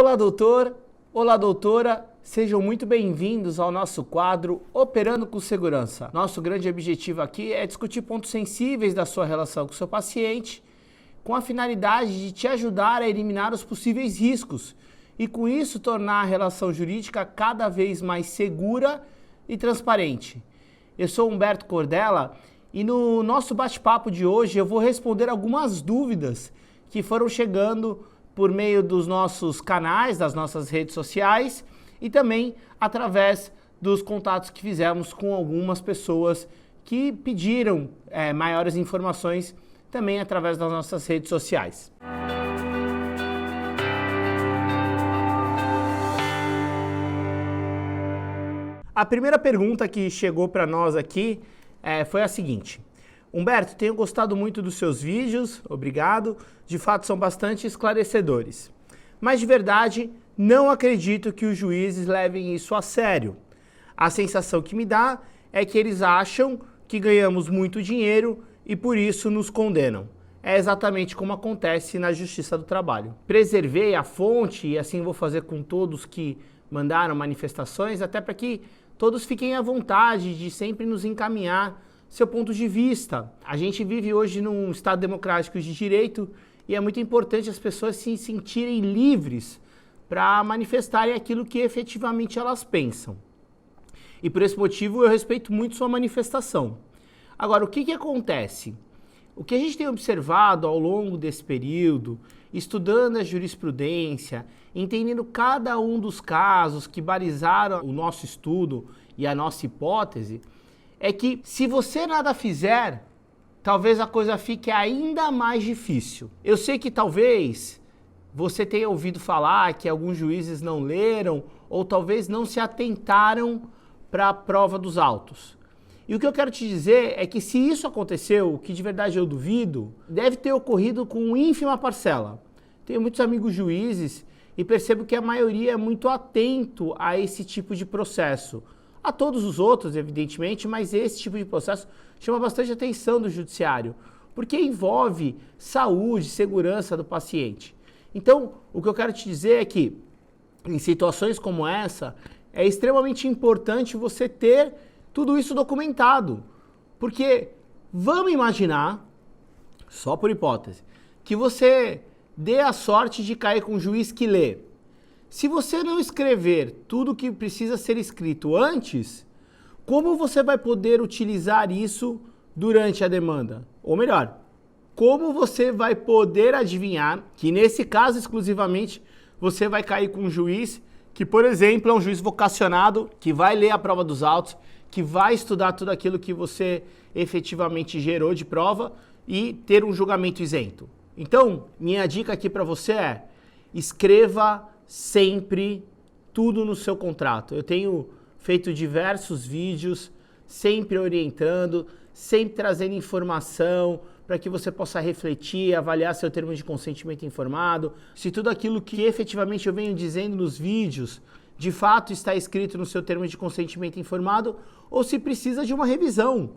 Olá, doutor! Olá, doutora! Sejam muito bem-vindos ao nosso quadro Operando com Segurança. Nosso grande objetivo aqui é discutir pontos sensíveis da sua relação com o seu paciente, com a finalidade de te ajudar a eliminar os possíveis riscos e, com isso, tornar a relação jurídica cada vez mais segura e transparente. Eu sou Humberto Cordella e no nosso bate-papo de hoje eu vou responder algumas dúvidas que foram chegando por meio dos nossos canais, das nossas redes sociais e também através dos contatos que fizemos com algumas pessoas que pediram maiores informações também através das nossas redes sociais. A primeira pergunta que chegou para nós aqui foi a seguinte: Humberto, tenho gostado muito dos seus vídeos, obrigado, de fato são bastante esclarecedores. Mas de verdade, não acredito que os juízes levem isso a sério. A sensação que me dá é que eles acham que ganhamos muito dinheiro e por isso nos condenam. É exatamente como acontece na Justiça do Trabalho. Preservei a fonte e assim vou fazer com todos que mandaram manifestações, até para que todos fiquem à vontade de sempre nos encaminhar seu ponto de vista. A gente vive hoje num Estado democrático de direito e é muito importante as pessoas se sentirem livres para manifestarem aquilo que efetivamente elas pensam. E por esse motivo eu respeito muito sua manifestação. Agora, o que acontece? O que a gente tem observado ao longo desse período, estudando a jurisprudência, entendendo cada um dos casos que balizaram o nosso estudo e a nossa hipótese, é que se você nada fizer, talvez a coisa fique ainda mais difícil. Eu sei que talvez você tenha ouvido falar que alguns juízes não leram ou talvez não se atentaram para a prova dos autos. E o que eu quero te dizer é que se isso aconteceu, o que de verdade eu duvido, deve ter ocorrido com ínfima parcela. Tenho muitos amigos juízes e percebo que a maioria é muito atento a esse tipo de processo. A todos os outros, evidentemente, mas esse tipo de processo chama bastante atenção do judiciário, porque envolve saúde, segurança do paciente. Então, o que eu quero te dizer é que, em situações como essa, é extremamente importante você ter tudo isso documentado, porque vamos imaginar, só por hipótese, que você dê a sorte de cair com um juiz que lê. Se você não escrever tudo que precisa ser escrito antes, como você vai poder utilizar isso durante a demanda? Ou melhor, como você vai poder adivinhar que nesse caso exclusivamente você vai cair com um juiz que, por exemplo, é um juiz vocacionado, que vai ler a prova dos autos, que vai estudar tudo aquilo que você efetivamente gerou de prova e ter um julgamento isento? Então, minha dica aqui para você é: escreva sempre tudo no seu contrato. Eu tenho feito diversos vídeos, sempre orientando, sempre trazendo informação para que você possa refletir, avaliar seu termo de consentimento informado, se tudo aquilo que efetivamente eu venho dizendo nos vídeos de fato está escrito no seu termo de consentimento informado ou se precisa de uma revisão.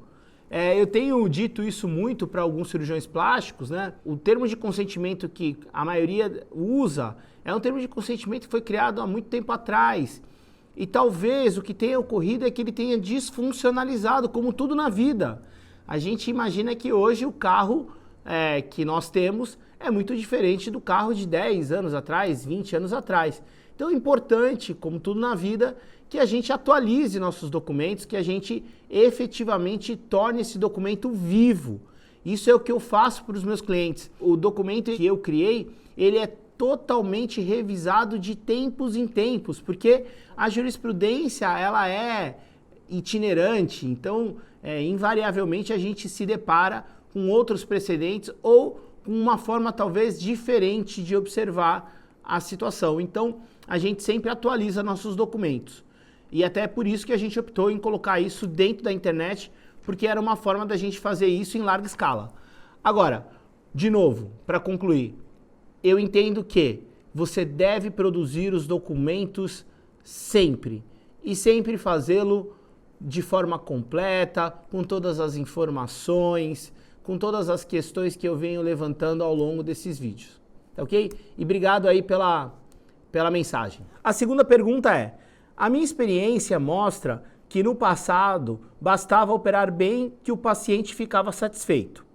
Eu tenho dito isso muito para alguns cirurgiões plásticos, né? O termo de consentimento que a maioria usa é um termo de consentimento que foi criado há muito tempo atrás. E talvez o que tenha ocorrido é que ele tenha desfuncionalizado, como tudo na vida. A gente imagina que hoje o carro que nós temos é muito diferente do carro de 10 anos atrás, 20 anos atrás. Então é importante, como tudo na vida, que a gente atualize nossos documentos, que a gente efetivamente torne esse documento vivo. Isso é o que eu faço para os meus clientes. O documento que eu criei, ele é totalmente revisado de tempos em tempos, porque a jurisprudência ela é itinerante, então invariavelmente a gente se depara com outros precedentes ou com uma forma talvez diferente de observar a situação. Então a gente sempre atualiza nossos documentos. E até por isso que a gente optou em colocar isso dentro da internet, porque era uma forma da gente fazer isso em larga escala. Agora, de novo, para concluir, eu entendo que você deve produzir os documentos sempre, e sempre fazê-lo de forma completa, com todas as informações, com todas as questões que eu venho levantando ao longo desses vídeos, tá ok? E obrigado aí pela mensagem. A segunda pergunta é: a minha experiência mostra que no passado bastava operar bem que o paciente ficava satisfeito.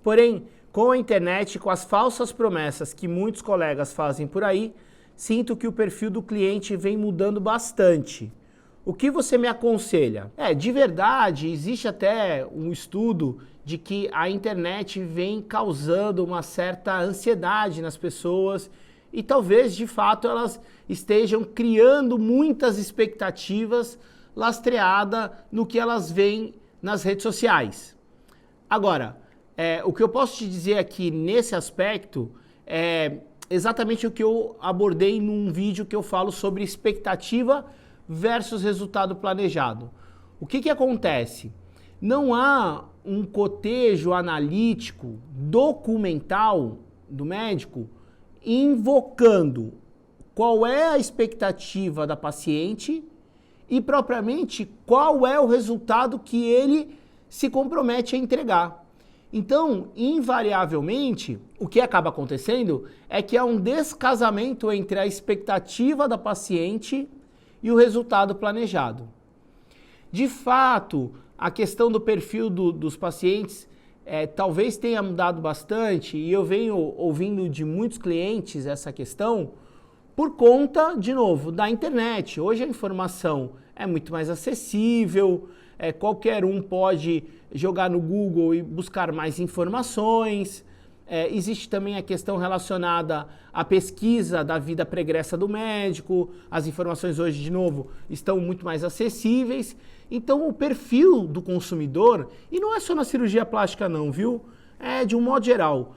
Porém, com a internet, com as falsas promessas que muitos colegas fazem por aí, sinto que o perfil do cliente vem mudando bastante. O que você me aconselha? De verdade, existe até um estudo de que a internet vem causando uma certa ansiedade nas pessoas e talvez, de fato, elas estejam criando muitas expectativas lastreadas no que elas veem nas redes sociais. Agora, o que eu posso te dizer aqui nesse aspecto é exatamente o que eu abordei num vídeo que eu falo sobre expectativa versus resultado planejado. O que acontece? Não há um cotejo analítico, documental do médico invocando qual é a expectativa da paciente e propriamente qual é o resultado que ele se compromete a entregar. Então, invariavelmente, o que acaba acontecendo é que há um descasamento entre a expectativa da paciente e o resultado planejado. De fato, a questão do perfil dos pacientes talvez tenha mudado bastante, e eu venho ouvindo de muitos clientes essa questão por conta, de novo, da internet. Hoje a informação é muito mais acessível, qualquer um pode jogar no Google e buscar mais informações. Existe também a questão relacionada à pesquisa da vida pregressa do médico. As informações hoje, de novo, estão muito mais acessíveis. Então o perfil do consumidor, e não é só na cirurgia plástica não, viu? De um modo geral,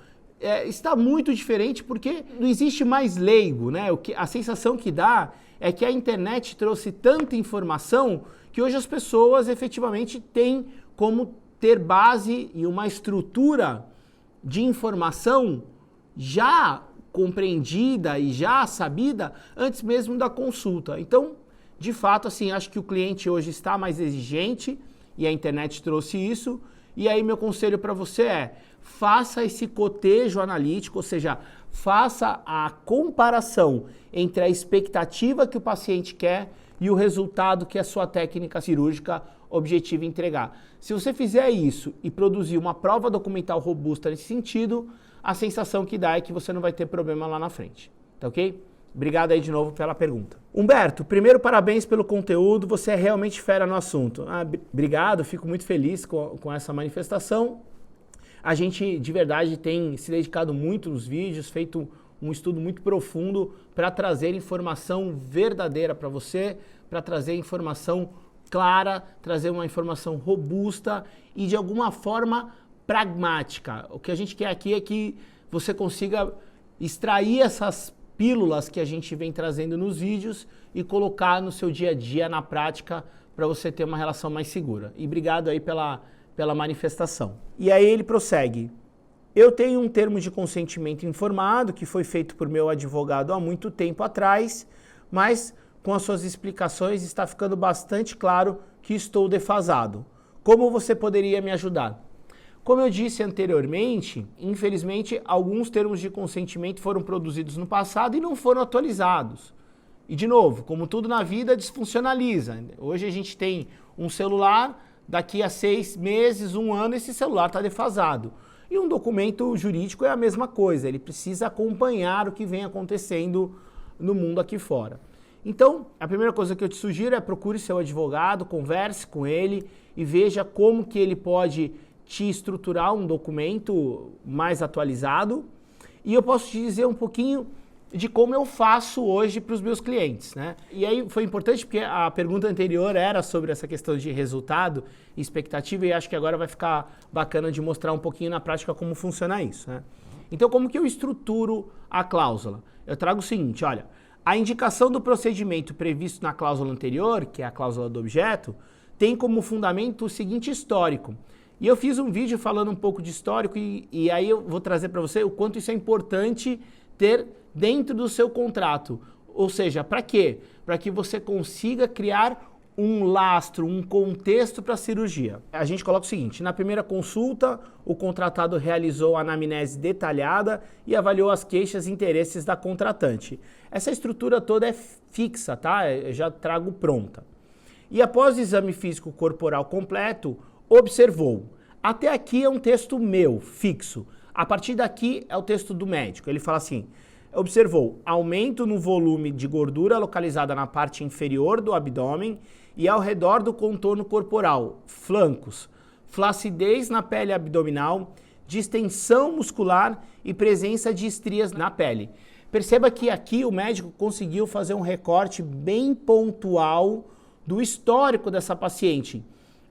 está muito diferente porque não existe mais leigo, né? A sensação que dá é que a internet trouxe tanta informação que hoje as pessoas efetivamente têm como ter base e uma estrutura de informação já compreendida e já sabida antes mesmo da consulta. Então, de fato, assim, acho que o cliente hoje está mais exigente e a internet trouxe isso. E aí meu conselho para você faça esse cotejo analítico, ou seja, faça a comparação entre a expectativa que o paciente quer e o resultado que a sua técnica cirúrgica objetiva entregar. Se você fizer isso e produzir uma prova documental robusta nesse sentido, a sensação que dá é que você não vai ter problema lá na frente, tá ok? Obrigado aí de novo pela pergunta. Humberto, primeiro parabéns pelo conteúdo, você é realmente fera no assunto. Obrigado, fico muito feliz com essa manifestação. A gente de verdade tem se dedicado muito nos vídeos, feito um estudo muito profundo para trazer informação verdadeira para você, para trazer informação clara, trazer uma informação robusta e de alguma forma pragmática. O que a gente quer aqui é que você consiga extrair essas pílulas que a gente vem trazendo nos vídeos e colocar no seu dia a dia, na prática, para você ter uma relação mais segura. E obrigado aí pela manifestação. E aí ele prossegue. Eu tenho um termo de consentimento informado que foi feito por meu advogado há muito tempo atrás, mas com as suas explicações está ficando bastante claro que estou defasado. Como você poderia me ajudar? Como eu disse anteriormente, infelizmente, alguns termos de consentimento foram produzidos no passado e não foram atualizados. E, de novo, como tudo na vida, desfuncionaliza. Hoje a gente tem um celular, daqui a 6 meses, 1 ano, esse celular está defasado. E um documento jurídico é a mesma coisa, ele precisa acompanhar o que vem acontecendo no mundo aqui fora. Então, a primeira coisa que eu te sugiro é procure seu advogado, converse com ele e veja como que ele pode te estruturar um documento mais atualizado. E eu posso te dizer um pouquinho de como eu faço hoje para os meus clientes, né? E aí foi importante porque a pergunta anterior era sobre essa questão de resultado e expectativa, e acho que agora vai ficar bacana de mostrar um pouquinho na prática como funciona isso, né? Então, como que eu estruturo a cláusula? Eu trago o seguinte, olha, a indicação do procedimento previsto na cláusula anterior, que é a cláusula do objeto, tem como fundamento o seguinte histórico. E eu fiz um vídeo falando um pouco de histórico e aí eu vou trazer para você o quanto isso é importante ter dentro do seu contrato. Ou seja, para quê? Para que você consiga criar um lastro, um contexto para a cirurgia. A gente coloca o seguinte: na primeira consulta, o contratado realizou a anamnese detalhada e avaliou as queixas e interesses da contratante. Essa estrutura toda é fixa, tá? Eu já trago pronta. E após o exame físico corporal completo, observou. Até aqui é um texto meu, fixo. A partir daqui é o texto do médico. Ele fala assim: observou aumento no volume de gordura localizada na parte inferior do abdômen e ao redor do contorno corporal, flancos, flacidez na pele abdominal, distensão muscular e presença de estrias na pele. Perceba que aqui o médico conseguiu fazer um recorte bem pontual do histórico dessa paciente.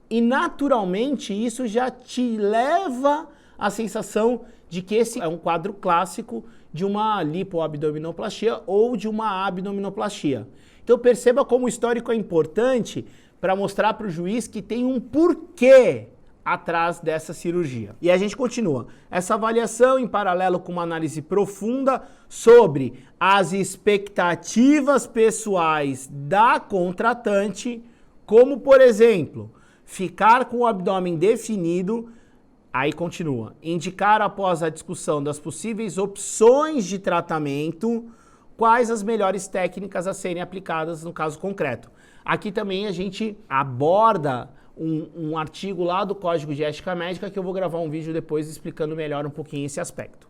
E naturalmente isso já te leva à sensação de que esse é um quadro clássico de uma lipoabdominoplastia ou de uma abdominoplastia. Então perceba como o histórico é importante para mostrar para o juiz que tem um porquê atrás dessa cirurgia. E a gente continua. Essa avaliação em paralelo com uma análise profunda sobre as expectativas pessoais da contratante, como por exemplo, ficar com o abdômen definido. Aí continua, indicar após a discussão das possíveis opções de tratamento, quais as melhores técnicas a serem aplicadas no caso concreto. Aqui também a gente aborda um artigo lá do Código de Ética Médica que eu vou gravar um vídeo depois explicando melhor um pouquinho esse aspecto.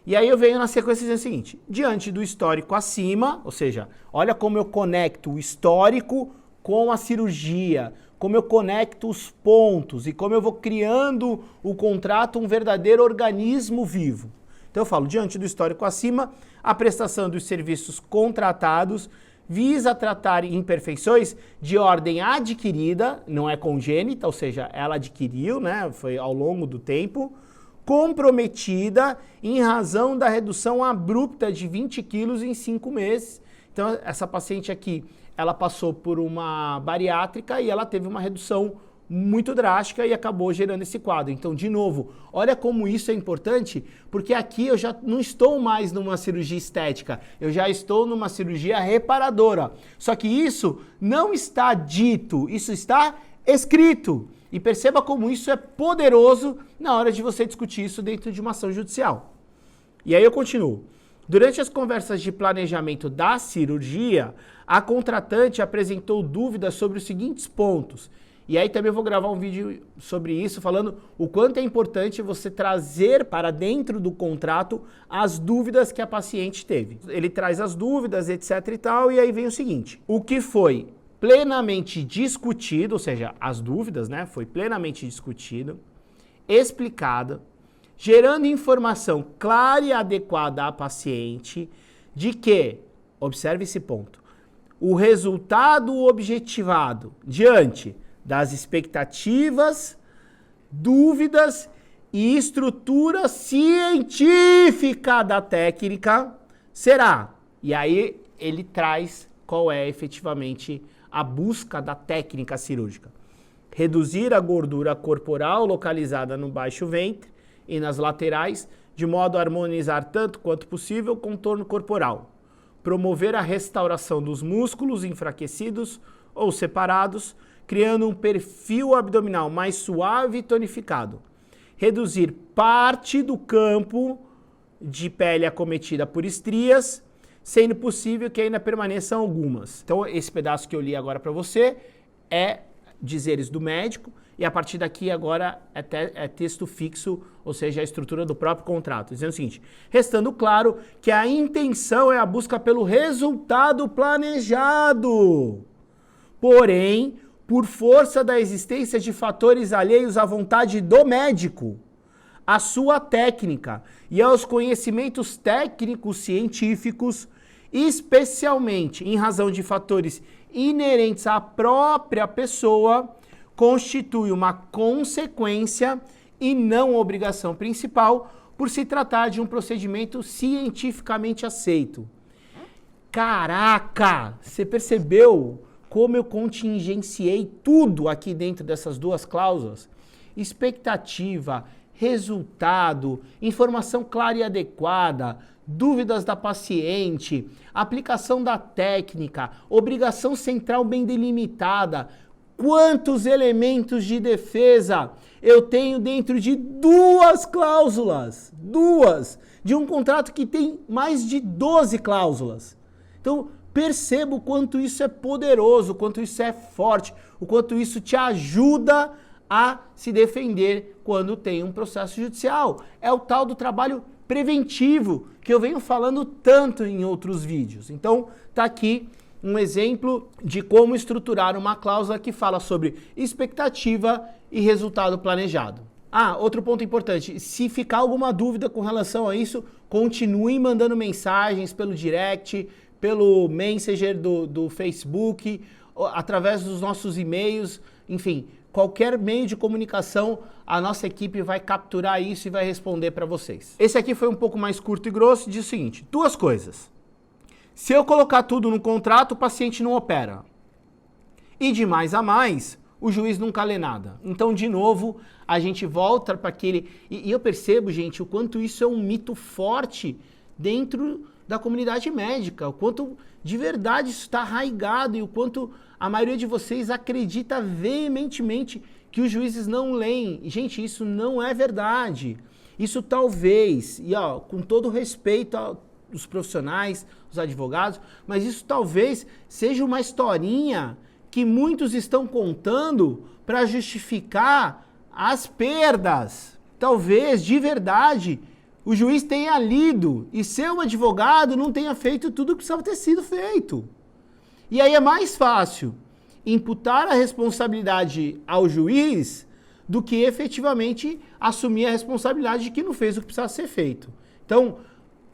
E aí eu venho na sequência dizendo o seguinte: diante do histórico acima, ou seja, olha como eu conecto o histórico com a cirurgia, como eu conecto os pontos e como eu vou criando o contrato um verdadeiro organismo vivo. Então eu falo, diante do histórico acima, a prestação dos serviços contratados visa tratar imperfeições de ordem adquirida, não é congênita, ou seja, ela adquiriu, né, foi ao longo do tempo, comprometida em razão da redução abrupta de 20 quilos em 5 meses. Então essa paciente aqui, ela passou por uma bariátrica e ela teve uma redução muito drástica e acabou gerando esse quadro. Então, de novo, olha como isso é importante, porque aqui eu já não estou mais numa cirurgia estética, eu já estou numa cirurgia reparadora. Só que isso não está dito, isso está escrito. E perceba como isso é poderoso na hora de você discutir isso dentro de uma ação judicial. E aí eu continuo. Durante as conversas de planejamento da cirurgia, a contratante apresentou dúvidas sobre os seguintes pontos. E aí também eu vou gravar um vídeo sobre isso, falando o quanto é importante você trazer para dentro do contrato as dúvidas que a paciente teve. Ele traz as dúvidas, etc e tal, e aí vem o seguinte: o que foi plenamente discutido, ou seja, as dúvidas, né, foi plenamente discutido, explicado, gerando informação clara e adequada à paciente de que, observe esse ponto, o resultado objetivado diante das expectativas, dúvidas e estrutura científica da técnica será. E aí ele traz qual é efetivamente a busca da técnica cirúrgica. Reduzir a gordura corporal localizada no baixo ventre e nas laterais, de modo a harmonizar tanto quanto possível o contorno corporal. Promover a restauração dos músculos enfraquecidos ou separados, criando um perfil abdominal mais suave e tonificado. Reduzir parte do campo de pele acometida por estrias, sendo possível que ainda permaneçam algumas. Então, esse pedaço que eu li agora para você é dizeres do médico, e a partir daqui agora é texto fixo, ou seja, a estrutura do próprio contrato, dizendo o seguinte: restando claro que a intenção é a busca pelo resultado planejado. Porém, por força da existência de fatores alheios à vontade do médico, à sua técnica e aos conhecimentos técnicos científicos, especialmente em razão de fatores inerentes à própria pessoa, constitui uma consequência e não obrigação principal por se tratar de um procedimento cientificamente aceito. Caraca! Você percebeu como eu contingenciei tudo aqui dentro dessas duas cláusulas? Expectativa, resultado, informação clara e adequada, dúvidas da paciente, aplicação da técnica, obrigação central bem delimitada. Quantos elementos de defesa eu tenho dentro de 2 cláusulas? 2! De um contrato que tem mais de 12 cláusulas. Então, perceba o quanto isso é poderoso, o quanto isso é forte, o quanto isso te ajuda a se defender quando tem um processo judicial. É o tal do trabalho preventivo que eu venho falando tanto em outros vídeos. Então, tá aqui um exemplo de como estruturar uma cláusula que fala sobre expectativa e resultado planejado. Outro ponto importante, se ficar alguma dúvida com relação a isso, continue mandando mensagens pelo direct, pelo Messenger do Facebook, através dos nossos e-mails, enfim, qualquer meio de comunicação, a nossa equipe vai capturar isso e vai responder para vocês. Esse aqui foi um pouco mais curto e grosso, diz o seguinte, 2 coisas. Se eu colocar tudo no contrato, o paciente não opera. E de mais a mais, o juiz nunca lê nada. Então, de novo, a gente volta para aquele... E eu percebo, gente, o quanto isso é um mito forte dentro da comunidade médica, o quanto de verdade isso está arraigado e o quanto a maioria de vocês acredita veementemente que os juízes não leem. Gente, isso não é verdade. Isso talvez, e com todo respeito aos profissionais, os advogados, mas isso talvez seja uma historinha que muitos estão contando para justificar as perdas. Talvez, de verdade, o juiz tenha lido e seu advogado não tenha feito tudo o que precisava ter sido feito. E aí é mais fácil imputar a responsabilidade ao juiz do que efetivamente assumir a responsabilidade de que não fez o que precisava ser feito. Então,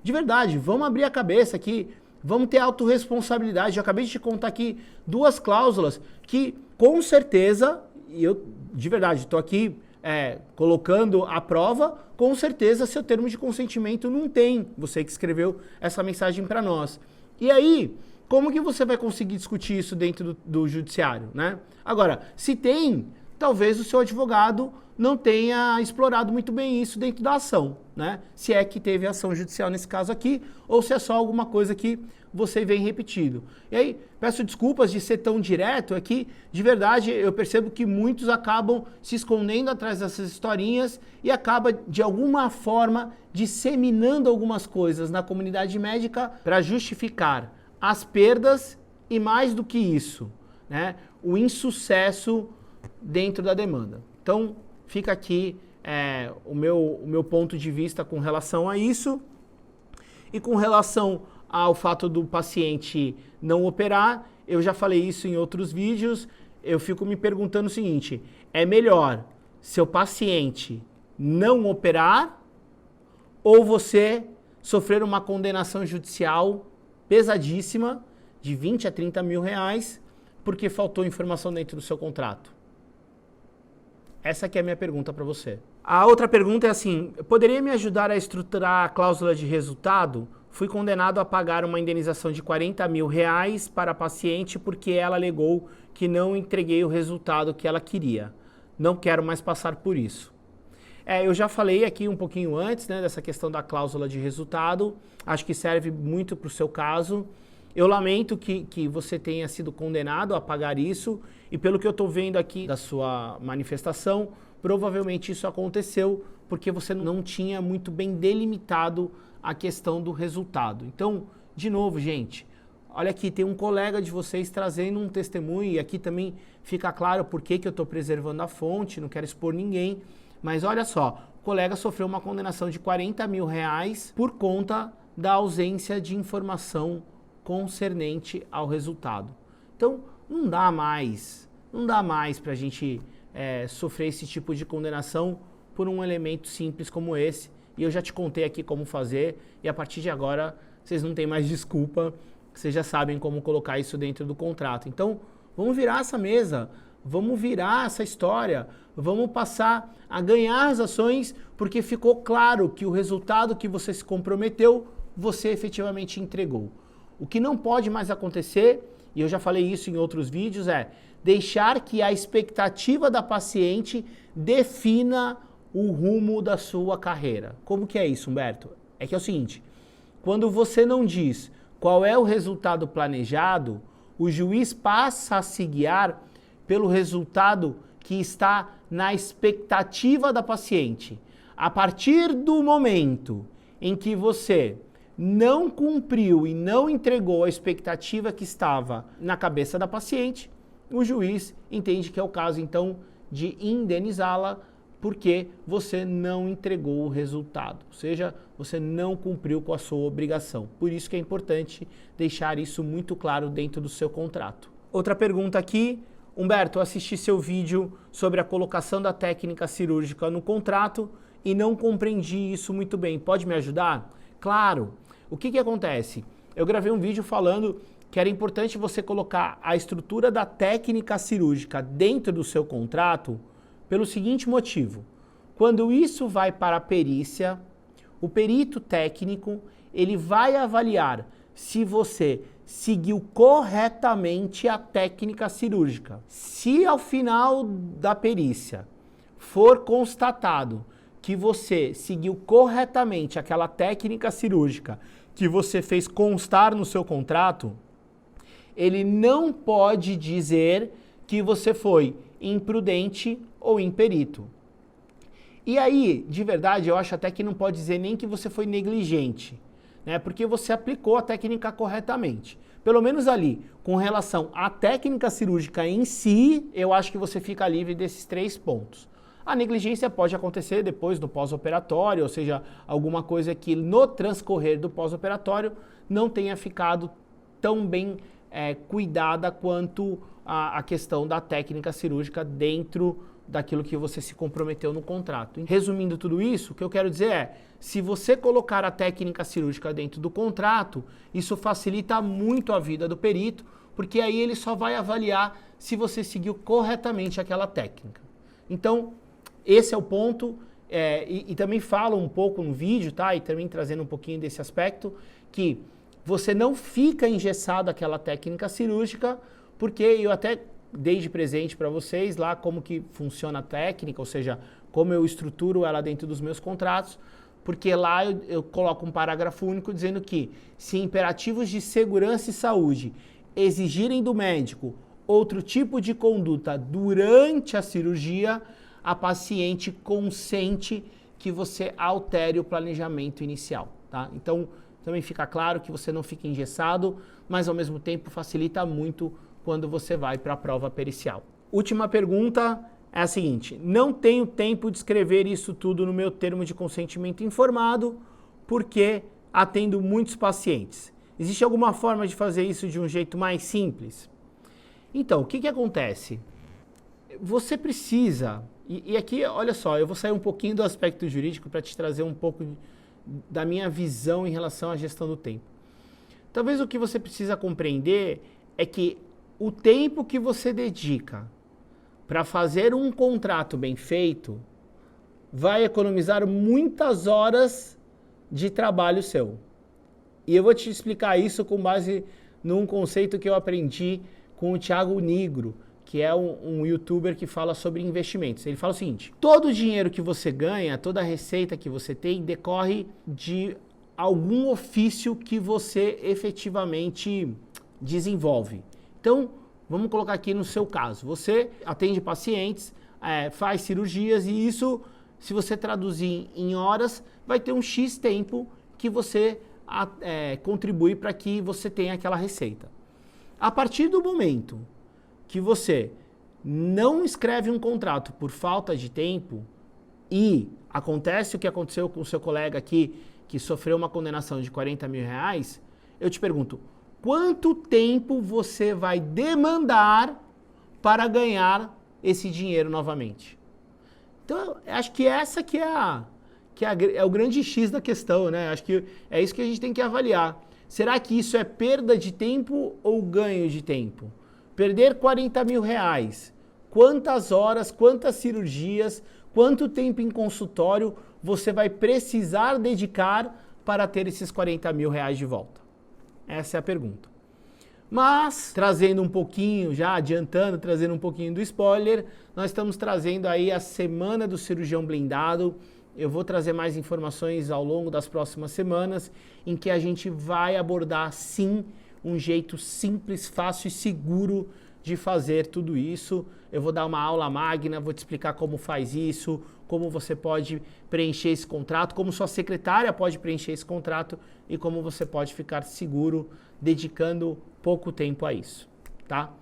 de verdade, vamos abrir a cabeça aqui, vamos ter autorresponsabilidade. Eu acabei de te contar aqui 2 cláusulas que, com certeza, e eu, de verdade, estou aqui colocando à prova, com certeza seu termo de consentimento não tem, você que escreveu essa mensagem para nós. E aí, como que você vai conseguir discutir isso dentro do judiciário, né? Agora, se tem, talvez o seu advogado não tenha explorado muito bem isso dentro da ação, né? Se é que teve ação judicial nesse caso aqui, ou se é só alguma coisa que você vem repetindo. E aí, peço desculpas de ser tão direto aqui, de verdade, eu percebo que muitos acabam se escondendo atrás dessas historinhas e acaba, de alguma forma, disseminando algumas coisas na comunidade médica para justificar as perdas e, mais do que isso, né, o insucesso dentro da demanda. Então, fica aqui o meu ponto de vista com relação a isso. E com relação ao fato do paciente não operar, eu já falei isso em outros vídeos, eu fico me perguntando o seguinte, é melhor seu paciente não operar ou você sofrer uma condenação judicial pesadíssima de 20 a 30 mil reais porque faltou informação dentro do seu contrato? Essa aqui é a minha pergunta para você. A outra pergunta é assim, poderia me ajudar a estruturar a cláusula de resultado? Fui condenado a pagar uma indenização de 40 mil reais para a paciente porque ela alegou que não entreguei o resultado que ela queria. Não quero mais passar por isso. Eu já falei aqui um pouquinho antes, né, dessa questão da cláusula de resultado. Acho que serve muito para o seu caso. Eu lamento que você tenha sido condenado a pagar isso. E pelo que eu estou vendo aqui da sua manifestação, provavelmente isso aconteceu porque você não tinha muito bem delimitado a questão do resultado. Então, de novo, gente, olha aqui, tem um colega de vocês trazendo um testemunho, e aqui também fica claro por que eu estou preservando a fonte, não quero expor ninguém, mas olha só, o colega sofreu uma condenação de 40 mil reais por conta da ausência de informação concernente ao resultado. Então, não dá mais para a gente sofrer esse tipo de condenação por um elemento simples como esse. E eu já te contei aqui como fazer, e a partir de agora vocês não têm mais desculpa, vocês já sabem como colocar isso dentro do contrato. Então, vamos virar essa mesa, vamos virar essa história, vamos passar a ganhar as ações, porque ficou claro que o resultado que você se comprometeu, você efetivamente entregou. O que não pode mais acontecer, e eu já falei isso em outros vídeos, é deixar que a expectativa da paciente defina o rumo da sua carreira. Como que é isso, Humberto? É que é o seguinte, quando você não diz qual é o resultado planejado, o juiz passa a se guiar pelo resultado que está na expectativa da paciente. A partir do momento em que você não cumpriu e não entregou a expectativa que estava na cabeça da paciente, o juiz entende que é o caso, então, de indenizá-la porque você não entregou o resultado, ou seja, você não cumpriu com a sua obrigação. Por isso que é importante deixar isso muito claro dentro do seu contrato. Outra pergunta aqui, Humberto, eu assisti seu vídeo sobre a colocação da técnica cirúrgica no contrato e não compreendi isso muito bem. Pode me ajudar? Claro. O que acontece? Eu gravei um vídeo falando que era importante você colocar a estrutura da técnica cirúrgica dentro do seu contrato pelo seguinte motivo. Quando isso vai para a perícia, o perito técnico, ele vai avaliar se você seguiu corretamente a técnica cirúrgica. Se ao final da perícia for constatado que você seguiu corretamente aquela técnica cirúrgica que você fez constar no seu contrato, ele não pode dizer que você foi imprudente ou imperito. E aí, de verdade, eu acho até que não pode dizer nem que você foi negligente, né? Porque você aplicou a técnica corretamente. Pelo menos ali, com relação à técnica cirúrgica em si, eu acho que você fica livre desses 3 pontos. A negligência pode acontecer depois do pós-operatório, ou seja, alguma coisa que no transcorrer do pós-operatório não tenha ficado tão bem cuidada quanto a questão da técnica cirúrgica dentro daquilo que você se comprometeu no contrato. Resumindo tudo isso, o que eu quero dizer é, se você colocar a técnica cirúrgica dentro do contrato, isso facilita muito a vida do perito, porque aí ele só vai avaliar se você seguiu corretamente aquela técnica. Então, esse é o ponto, e também falo um pouco no vídeo, tá? E também trazendo um pouquinho desse aspecto, que você não fica engessado àquela técnica cirúrgica, porque eu até dei de presente para vocês lá como que funciona a técnica, ou seja, como eu estruturo ela dentro dos meus contratos, porque lá eu coloco um parágrafo único dizendo que se imperativos de segurança e saúde exigirem do médico outro tipo de conduta durante a cirurgia, a paciente consente que você altere o planejamento inicial, tá? Então, também fica claro que você não fica engessado, mas ao mesmo tempo facilita muito quando você vai para a prova pericial. Última pergunta é a seguinte: não tenho tempo de escrever isso tudo no meu termo de consentimento informado porque atendo muitos pacientes. Existe alguma forma de fazer isso de um jeito mais simples? Então, o que acontece? Você precisa, e aqui, olha só, eu vou sair um pouquinho do aspecto jurídico para te trazer um pouco da minha visão em relação à gestão do tempo. Talvez o que você precisa compreender é que o tempo que você dedica para fazer um contrato bem feito vai economizar muitas horas de trabalho seu. E eu vou te explicar isso com base num conceito que eu aprendi com o Thiago Nigro, que é um youtuber que fala sobre investimentos. Ele fala o seguinte: todo o dinheiro que você ganha, toda a receita que você tem, decorre de algum ofício que você efetivamente desenvolve. Então, vamos colocar aqui no seu caso. Você atende pacientes, faz cirurgias, e isso, se você traduzir em horas, vai ter um X tempo que você contribui para que você tenha aquela receita. A partir do momento que você não escreve um contrato por falta de tempo e acontece o que aconteceu com o seu colega aqui, que sofreu uma condenação de 40 mil reais, eu te pergunto, quanto tempo você vai demandar para ganhar esse dinheiro novamente? Então, acho que essa que é o grande X da questão, né? Acho que é isso que a gente tem que avaliar. Será que isso é perda de tempo ou ganho de tempo? Perder 40 mil reais, quantas horas, quantas cirurgias, quanto tempo em consultório você vai precisar dedicar para ter esses 40 mil reais de volta? Essa é a pergunta. Mas, trazendo um pouquinho, já adiantando, trazendo um pouquinho do spoiler, nós estamos trazendo aí a Semana do Cirurgião Blindado, eu vou trazer mais informações ao longo das próximas semanas, em que a gente vai abordar, sim, um jeito simples, fácil e seguro de fazer tudo isso. Eu vou dar uma aula magna, vou te explicar como faz isso, como você pode preencher esse contrato, como sua secretária pode preencher esse contrato e como você pode ficar seguro dedicando pouco tempo a isso, tá?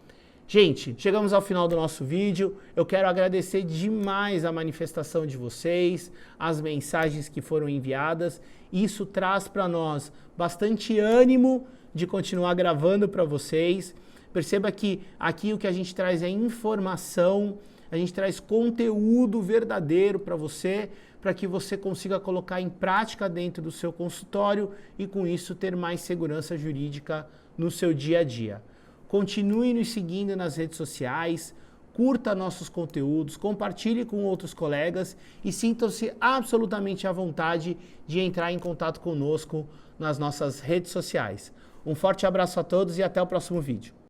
Gente, chegamos ao final do nosso vídeo. Eu quero agradecer demais a manifestação de vocês, as mensagens que foram enviadas. Isso traz para nós bastante ânimo de continuar gravando para vocês. Perceba que aqui o que a gente traz é informação, a gente traz conteúdo verdadeiro para você, para que você consiga colocar em prática dentro do seu consultório e com isso ter mais segurança jurídica no seu dia a dia. Continue nos seguindo nas redes sociais, curta nossos conteúdos, compartilhe com outros colegas e sintam-se absolutamente à vontade de entrar em contato conosco nas nossas redes sociais. Um forte abraço a todos e até o próximo vídeo.